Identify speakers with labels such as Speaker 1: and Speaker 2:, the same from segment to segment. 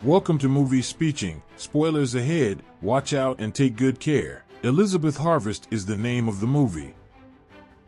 Speaker 1: Welcome to Movie Speeching. Spoilers ahead, watch out and take good care. Elizabeth Harvest is the name of the movie.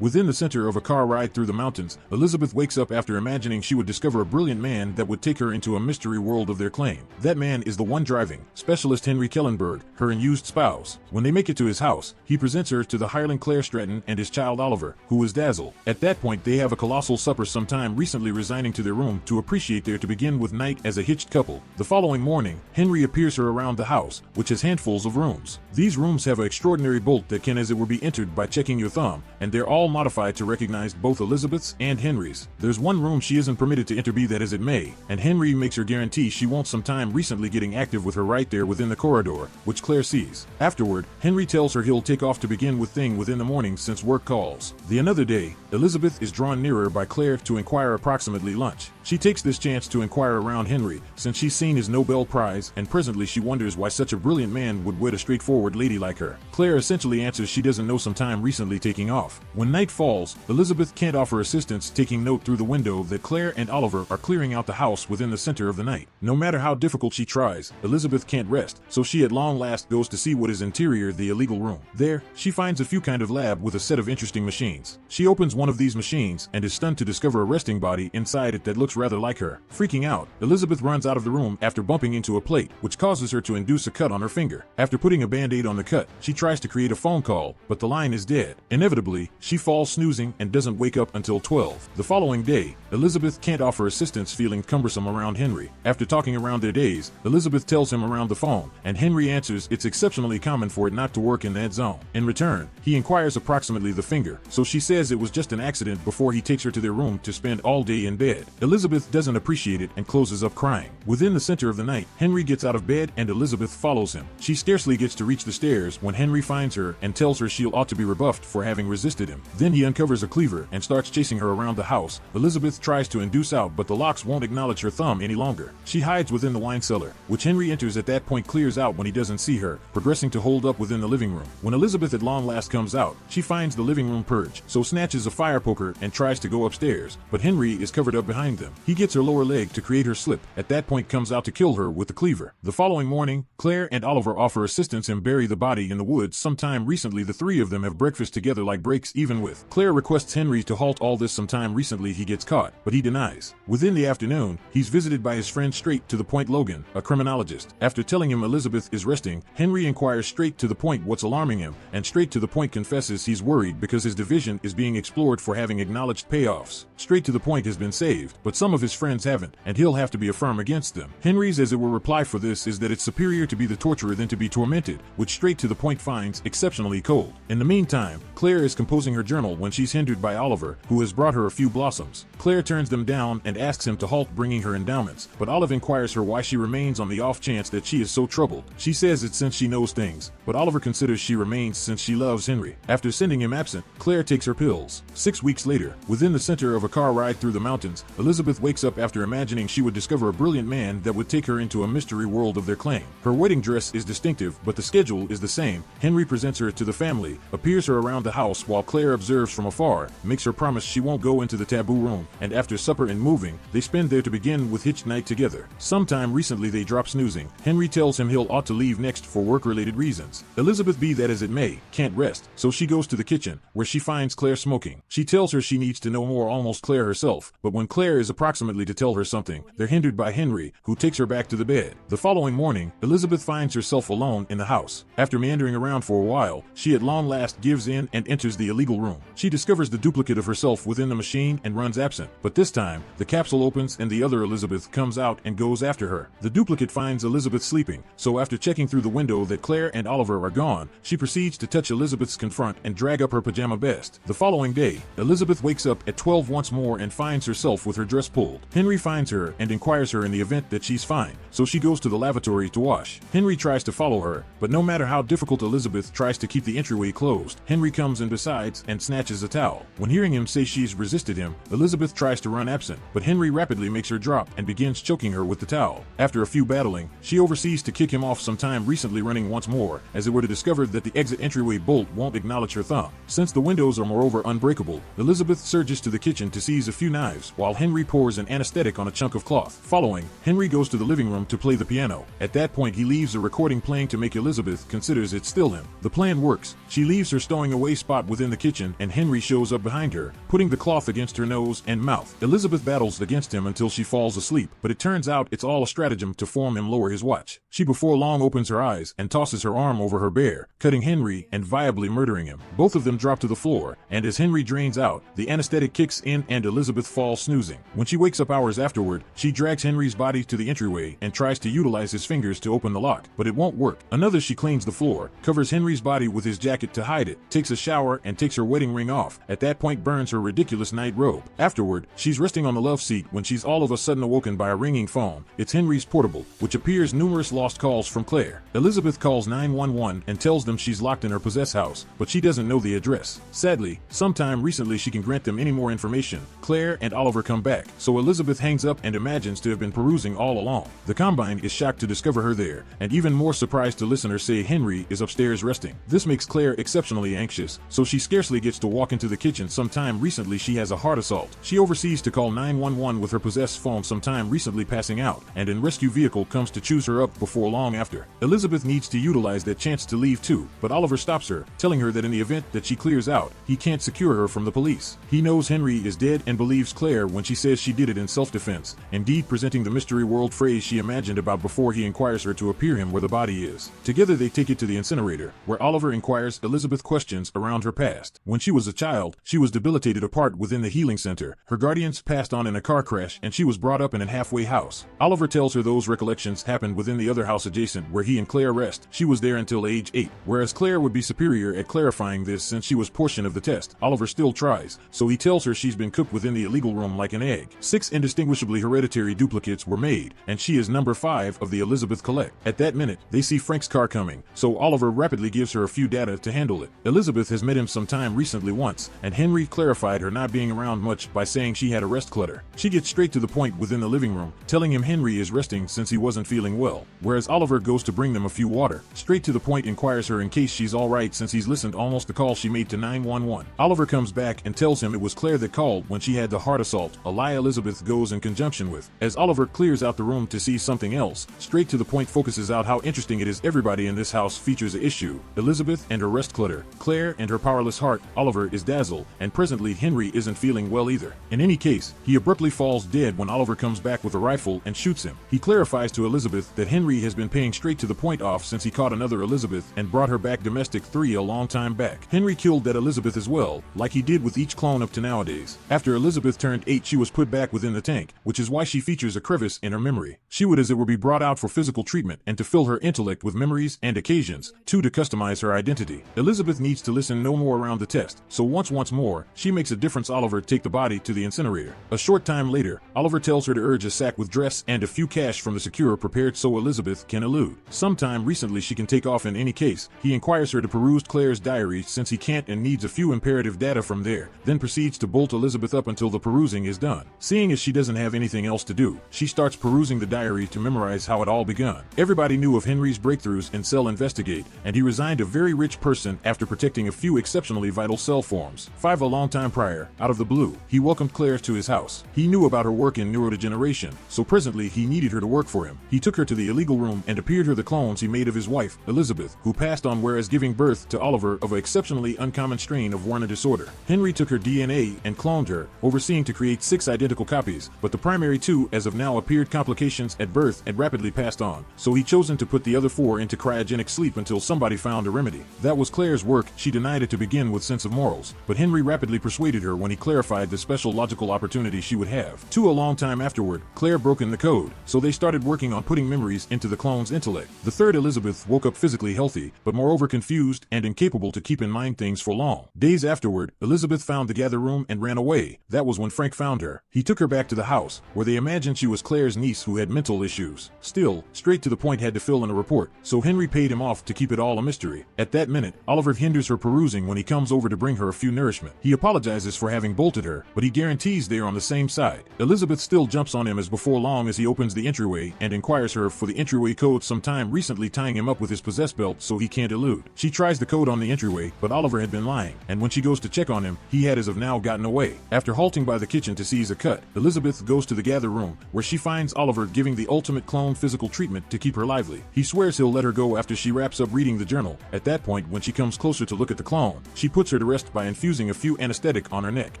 Speaker 1: Within the center of a car ride through the mountains, Elizabeth wakes up after imagining she would discover a brilliant man that would take her into a mystery world of their claim. That man is the one driving, Specialist Henry Kellenberg, her unused spouse. When they make it to his house, he presents her to the hireling Claire Stratton and his child Oliver, who is dazzled. At that point they have a colossal supper sometime recently resigning to their room to appreciate their to begin with night as a hitched couple. The following morning, Henry appears her around the house, which has handfuls of rooms. These rooms have an extraordinary bolt that can as it were be entered by checking your thumb, and they're all modified to recognize both Elizabeth's and Henry's. There's one room she isn't permitted to enter, be that as it may, and Henry makes her guarantee she won't sometime recently getting active with her right there within the corridor, which Claire sees. Afterward, Henry tells her he'll take off to begin with thing within the morning since work calls. The another day, Elizabeth is drawn nearer by Claire to inquire approximately lunch. She takes this chance to inquire around Henry, since she's seen his Nobel Prize, and presently she wonders why such a brilliant man would wed a straightforward lady like her. Claire essentially answers she doesn't know, sometime recently taking off. When night falls, Elizabeth can't offer assistance, taking note through the window that Claire and Oliver are clearing out the house within the center of the night. No matter how difficult she tries, Elizabeth can't rest, so she at long last goes to see what is interior the illegal room. There, she finds a few kind of lab with a set of interesting machines. She opens one of these machines and is stunned to discover a resting body inside it that looks rather like her. Freaking out, Elizabeth runs out of the room after bumping into a plate, which causes her to induce a cut on her finger. After putting a band-aid on the cut, she tries to create a phone call, but the line is dead. Inevitably, she falls snoozing and doesn't wake up until 12. The following day, Elizabeth can't offer assistance, feeling cumbersome around Henry. After talking around their days, Elizabeth tells him around the phone, and Henry answers it's exceptionally common for it not to work in that zone. In return, he inquires approximately the finger, so she says it was just an accident before he takes her to their room to spend all day in bed. Elizabeth doesn't appreciate it and closes up crying. Within the center of the night, Henry gets out of bed and Elizabeth follows him. She scarcely gets to reach the stairs when Henry finds her and tells her she'll ought to be rebuffed for having resisted him. Then he uncovers a cleaver and starts chasing her around the house. Elizabeth tries to induce out, but the locks won't acknowledge her thumb any longer. She hides within the wine cellar, which Henry enters at that point, clears out when he doesn't see her, progressing to hold up within the living room. When Elizabeth at long last comes out, she finds the living room purged, so snatches a fire poker and tries to go upstairs, but Henry is covered up behind them. He gets her lower leg to create her slip, at that point comes out to kill her with the cleaver. The following morning, Claire and Oliver offer assistance and bury the body in the woods. Sometime recently the three of them have breakfast together like breaks even with. Claire requests Henry to halt all this. Sometime recently he gets caught, but he denies. Within the afternoon, he's visited by his friend Straight to the Point Logan, a criminologist. After telling him Elizabeth is resting, Henry inquires Straight to the Point what's alarming him, and Straight to the Point confesses he's worried because his division is being explored for having acknowledged payoffs. Straight to the Point has been saved, but some of his friends haven't, and he'll have to be firm against them. Henry's as it were reply for this is that it's superior to be the torturer than to be tormented, which Straight to the Point finds exceptionally cold. In the meantime, Claire is composing her journal when she's hindered by Oliver, who has brought her a few blossoms. Claire turns them down and asks him to halt bringing her endowments, but Olive inquires her why she remains on the off chance that she is so troubled. She says it's since she knows things, but Oliver considers she remains since she loves Henry. After sending him absent, Claire takes her pills. 6 weeks later, within the center of a car ride through the mountains, Elizabeth wakes up after imagining she would discover a brilliant man that would take her into a mystery world of their claim. Her wedding dress is distinctive, but the schedule is the same. Henry presents her to the family, appears her around the house while Claire observes from afar, makes her promise she won't go into the taboo room, and after supper and moving, they spend there to begin with hitched night together. Sometime recently they drop snoozing. Henry tells him he'll ought to leave next for work-related reasons. Elizabeth, be that as it may, can't rest, so she goes to the kitchen, where she finds Claire smoking. She tells her she needs to know more, almost Claire herself, but when Claire is approximately to tell her something, they're hindered by Henry, who takes her back to the bed. The following morning, Elizabeth finds herself alone in the house. After meandering around for a while, she at long last gives in and enters the illegal room. She discovers the duplicate of herself within the machine and runs absent, but this time, the capsule opens and the other Elizabeth comes out and goes after her. The duplicate finds Elizabeth sleeping, so after checking through the window that Claire and Oliver are gone, she proceeds to touch Elizabeth's confront and drag up her pajama best. The following day, Elizabeth wakes up at 12 once more and finds herself with her dress pulled. Henry finds her and inquires her in the event that she's fine, so she goes to the lavatory to wash. Henry tries to follow her, but no matter how difficult Elizabeth tries to keep the entryway closed, Henry comes in besides and snatches a towel. When hearing him say she's resisted him, Elizabeth tries tries to run absent, but Henry rapidly makes her drop and begins choking her with the towel. After a few battling, she oversees to kick him off sometime recently running once more, as it were to discover that the exit entryway bolt won't acknowledge her thumb. Since the windows are moreover unbreakable, Elizabeth surges to the kitchen to seize a few knives, while Henry pours an anesthetic on a chunk of cloth. Following, Henry goes to the living room to play the piano. At that point he leaves a recording playing to make Elizabeth considers it still him. The plan works. She leaves her stowing away spot within the kitchen and Henry shows up behind her, putting the cloth against her nose and mouth. Elizabeth battles against him until she falls asleep, but it turns out it's all a stratagem to form him lower his watch. She before long opens her eyes and tosses her arm over her bear, cutting Henry and viably murdering him. Both of them drop to the floor, and as Henry drains out, the anesthetic kicks in and Elizabeth falls snoozing. When she wakes up hours afterward, she drags Henry's body to the entryway and tries to utilize his fingers to open the lock, but it won't work. Another, she cleans the floor, covers Henry's body with his jacket to hide it, takes a shower and takes her wedding ring off. At that point burns her ridiculous night robe. Afterward, she's resting on the love seat when she's all of a sudden awoken by a ringing phone. It's Henry's portable, which appears numerous lost calls from Claire. Elizabeth calls 911 and tells them she's locked in her possessed house, but she doesn't know the address. Sadly, sometime recently she can grant them any more information. Claire and Oliver come back, so Elizabeth hangs up and imagines to have been perusing all along. The Combine is shocked to discover her there, and even more surprised to listeners say Henry is upstairs resting. This makes Claire exceptionally anxious, so she scarcely gets to walk into the kitchen. Sometime recently she has a heart assault. She oversees to call 911 with her possessed phone sometime recently passing out, and an rescue vehicle comes to choose her up before long after. Elizabeth needs to utilize that chance to leave too, but Oliver stops her, telling her that in the event that she clears out, he can't secure her from the police. He knows Henry is dead and believes Claire when she says she did it in self-defense, indeed presenting the mystery world phrase she imagined about before he inquires her to appear him where the body is. Together they take it to the incinerator, where Oliver inquires Elizabeth questions around her past. When she was a child, she was debilitated apart within the healing center. Her guardians passed on in a car crash and she was brought up in a halfway house. Oliver tells her those recollections happened within the other house adjacent where he and Claire rest. She was there until age 8, whereas Claire would be superior at clarifying this since she was portion of the test. Oliver still tries, so he tells her she's been cooked within the illegal room like an egg. 6 indistinguishably hereditary duplicates were made, and she is number 5 of the Elizabeth collect. At that minute, they see Frank's car coming, so Oliver rapidly gives her a few data to handle it. Elizabeth has met him sometime recently once, and Henry clarified her not being around much by saying she had a rest clutter. She gets straight to the point within the living room, telling him Henry is resting since he wasn't feeling well, whereas Oliver goes to bring them a few water. Straight to the point inquires her in case she's alright since he's listened almost the call she made to 911. Oliver comes back and tells him it was Claire that called when she had the heart assault, a lie Elizabeth goes in conjunction with. As Oliver clears out the room to see something else, straight to the point focuses out how interesting it is everybody in this house features an issue. Elizabeth and her rest clutter, Claire and her powerless heart, Oliver is dazzled, and presently Henry isn't feeling well either. In any case, he abruptly falls dead when Oliver comes back with a rifle and shoots him. He clarifies to Elizabeth that Henry has been paying straight to the point off since he caught another Elizabeth and brought her back domestic 3 a long time back. Henry killed that Elizabeth as well, like he did with each clone up to nowadays. After Elizabeth turned 8 she was put back within the tank, which is why she features a crevice in her memory. She would as it were be brought out for physical treatment and to fill her intellect with memories and occasions, to customize her identity. Elizabeth needs to listen no more around the test, so once more, she makes a difference. Oliver take the body to the incinerator. A short time later, Oliver tells her to urge a sack with dress and a few cash from the securer prepared so Elizabeth can elude. Sometime recently she can take off in any case. He inquires her to peruse Claire's diary since he can't and needs a few imperative data from there, then proceeds to bolt Elizabeth up until the perusing is done. Seeing as she doesn't have anything else to do, she starts perusing the diary to memorize how it all begun. Everybody knew of Henry's breakthroughs in Cell Investigate, and he resigned a very rich person after protecting a few exceptionally vital cell forms. 5 a long time prior, out of the blue, he welcomed Claire to his house. He knew about her work in neurodegeneration, so presently he needed her to work for him. He took her to the illegal room and appeared her the clones he made of his wife, Elizabeth, who passed on whereas giving birth to Oliver of an exceptionally uncommon strain of Werner disorder. Henry took her DNA and cloned her, overseeing to create 6 identical copies, but the primary 2 as of now appeared complications at birth and rapidly passed on, so he chosen to put the other 4 into cryogenic sleep until somebody found a remedy. That was Claire's work. She denied it to begin with sense of morals, but Henry rapidly persuaded her when he clarified the special logical opportunity she would have. 2 a long time afterward, Claire broke in the code, so they started working on putting memories into the clone's intellect. The 3rd Elizabeth woke up physically healthy, but moreover confused and incapable to keep in mind things for long. Days afterward, Elizabeth found the gather room and ran away. That was when Frank found her. He took her back to the house, where they imagined she was Claire's niece who had mental issues. Still, straight to the point had to fill in a report, so Henry paid him off to keep it all a mystery. At that minute, Oliver hinders her perusing when he comes over to bring her a few nourishment. He apologizes for having bolted her, but he guarantees guarantees they are on the same side. Elizabeth still jumps on him as before long as he opens the entryway and inquires her for the entryway code, sometime recently tying him up with his possess belt so he can't elude. She tries the code on the entryway, but Oliver had been lying, and when she goes to check on him, he had as of now gotten away. After halting by the kitchen to seize a cut, Elizabeth goes to the gather room, where she finds Oliver giving the ultimate clone physical treatment to keep her lively. He swears he'll let her go after she wraps up reading the journal. At that point, when she comes closer to look at the clone, she puts her to rest by infusing a few anesthetic on her neck.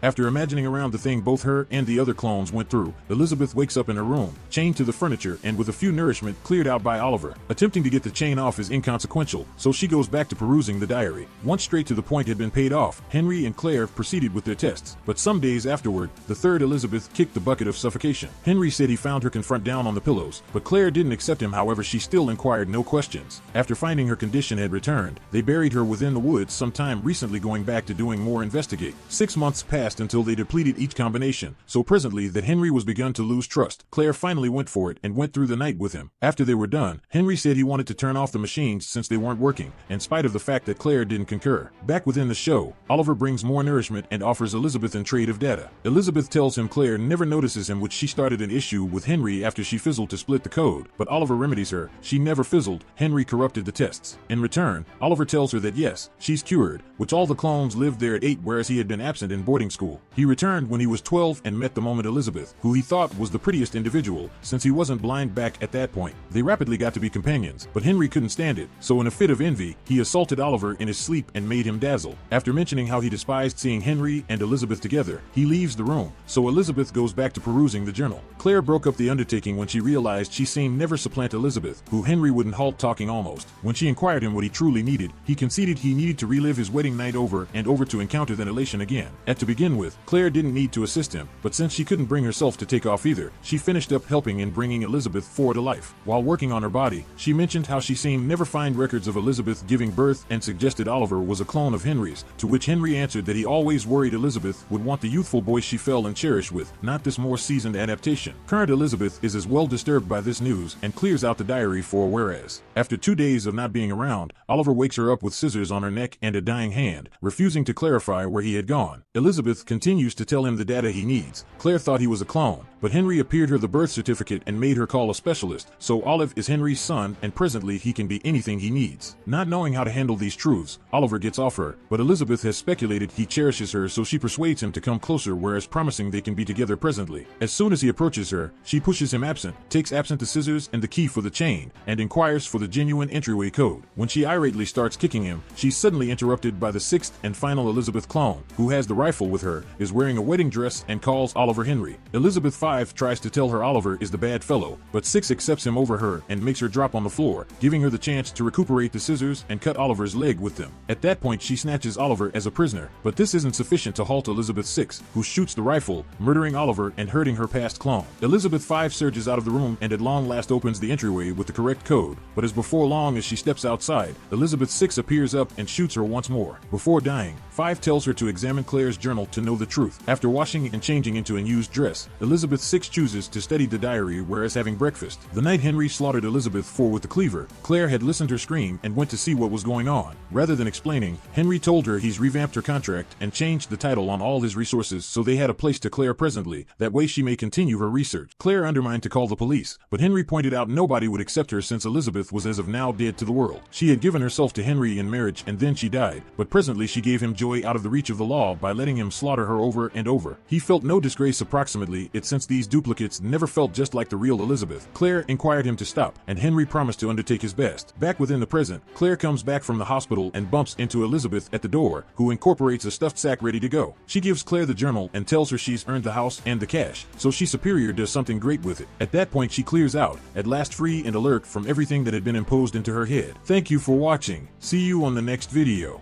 Speaker 1: After imagining around the thing both her and the other clones went through, Elizabeth wakes up in her room, chained to the furniture and with a few nourishment cleared out by Oliver. Attempting to get the chain off is inconsequential, so she goes back to perusing the diary. Once straight to the point had been paid off, Henry and Claire proceeded with their tests, but some days afterward, the third Elizabeth kicked the bucket of suffocation. Henry said he found her confront down on the pillows, but Claire didn't accept him. However, she still inquired no questions. After finding her condition had returned, they buried her within the woods, sometime recently going back to doing more investigate. 6 months passed until they depleted each combination, so presently that Henry was begun to lose trust. Claire finally went for it and went through the night with him. After they were done, Henry said he wanted to turn off the machines since they weren't working, in spite of the fact that Claire didn't concur. Back within the show, Oliver brings more nourishment and offers Elizabeth in trade of data. Elizabeth tells him Claire never notices him, which she started an issue with Henry after she fizzled to split the code, but Oliver remedies her. She never fizzled, Henry corrupted the tests. In return, Oliver tells her that yes, she's cured, which all the clones lived there at 8, whereas he had been absent in boarding school. He returned when he was 12 and met the moment Elizabeth, who he thought was the prettiest individual, since he wasn't blind back at that point. They rapidly got to be companions, but Henry couldn't stand it, so in a fit of envy, he assaulted Oliver in his sleep and made him dazzle. After mentioning how he despised seeing Henry and Elizabeth together, he leaves the room, so Elizabeth goes back to perusing the journal. Claire broke up the undertaking when she realized she seen never supplant Elizabeth, who Henry wouldn't halt talking almost. When she inquired him what he truly needed, he conceded he needed to relive his wedding night over and over to encounter that elation again. To begin with, Claire didn't need to assist him, but since she couldn't bring herself to take off either, she finished up helping in bringing Elizabeth forward to life. While working on her body, she mentioned how she seen never find records of Elizabeth giving birth and suggested Oliver was a clone of Henry's, to which Henry answered that he always worried Elizabeth would want the youthful boy she fell and cherished with, not this more seasoned adaptation. Current Elizabeth is as well disturbed by this news and clears out the diary for a whereas. After 2 days of not being around, Oliver wakes her up with scissors on her neck and a dying hand, refusing to clarify where he had gone. Elizabeth continues to tell him the data he needs. Claire thought he was a clone, but Henry appeared her the birth certificate and made her call a specialist, so Olive is Henry's son and presently he can be anything he needs. Not knowing how to handle these truths, Oliver gets off her, but Elizabeth has speculated he cherishes her, so she persuades him to come closer, whereas promising they can be together presently. As soon as he approaches her, she pushes him absent, takes absent the scissors and the key for the chain, and inquires for the genuine entryway code. When she irately starts kicking him, she's suddenly interrupted by the 6th and final Elizabeth clone, who has the rifle with her, is wearing a wedding dress and calls Oliver Henry. Elizabeth 5 tries to tell her Oliver is the bad fellow, but 6 accepts him over her and makes her drop on the floor, giving her the chance to recuperate the scissors and cut Oliver's leg with them. At that point she snatches Oliver as a prisoner, but this isn't sufficient to halt Elizabeth 6, who shoots the rifle, murdering Oliver and hurting her past clone. Elizabeth 5 surges out of the room and at long last opens the entryway with the correct code, but as before long as she steps outside, Elizabeth 6 appears up and shoots her once more. Before dying, 5 tells her to examine Claire's journal to know the truth. After washing and changing into a used dress, Elizabeth 6 chooses to study the diary, whereas having breakfast. The night Henry slaughtered Elizabeth 4 with the cleaver, Claire had listened her scream and went to see what was going on. Rather than explaining, Henry told her he's revamped her contract and changed the title on all his resources so they had a place to Claire presently, that way she may continue her research. Claire undermined to call the police, but Henry pointed out nobody would accept her since Elizabeth was as of now dead to the world. She had given herself to Henry in marriage and then she died, but presently she gave him joy out of the reach of the law by letting him slaughter her over and over. He felt no disgrace approximately it since these duplicates never felt just like the real Elizabeth. Claire inquired him to stop, and Henry promised to undertake his best. Back within the present, Claire comes back from the hospital and bumps into Elizabeth at the door, who incorporates a stuffed sack ready to go. She gives Claire the journal and tells her she's earned the house and the cash, so she superior does something great with it. At that point she clears out, at last free and alert from everything that had been imposed into her head. Thank you for watching. See you on the next video.